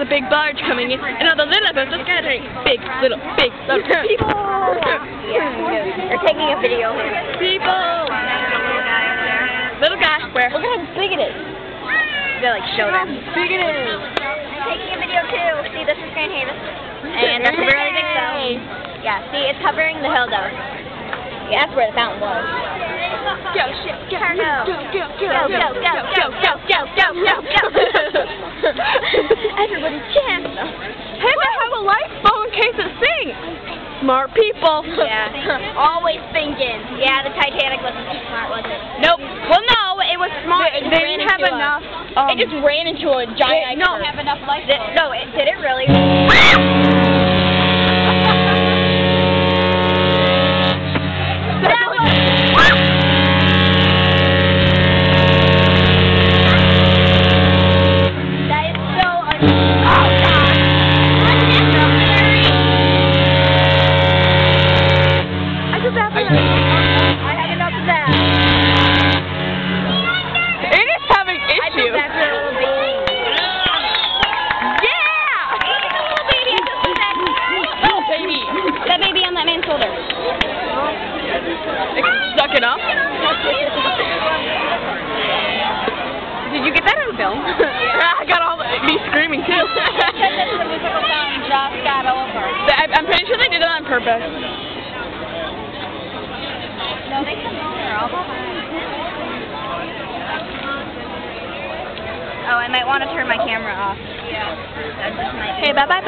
a big barge coming in, and all the little boats are scattering. Big, little people. They're taking a video. People. Little guy, where? Look at how big it is. You gotta like show them. Big it is. I'm taking a video too. See, this is Grand Haven. And that's a really big stone. Yeah, see, it's covering the hill though. Yeah, that's where the fountain was. Go, shit, go, Go, go, go, go, go, go, go, go, go, go, go, go. Everybody chant. Hey, they have a lifeboat in case it sinks. Smart people. Yeah, always thinking. Yeah, the Titanic wasn't too smart, was it? Nope. Well, no, it was smart. They didn't have enough. It just ran into a giant. No, have enough lifeboats. No, did it really? Suck it up. Did you get that on film? Yeah. I got all me screaming too. I'm pretty sure they did it on purpose. No, they come over all the time. Oh, I might want to turn my camera off. Yeah. That just might be. Hey, bye bye.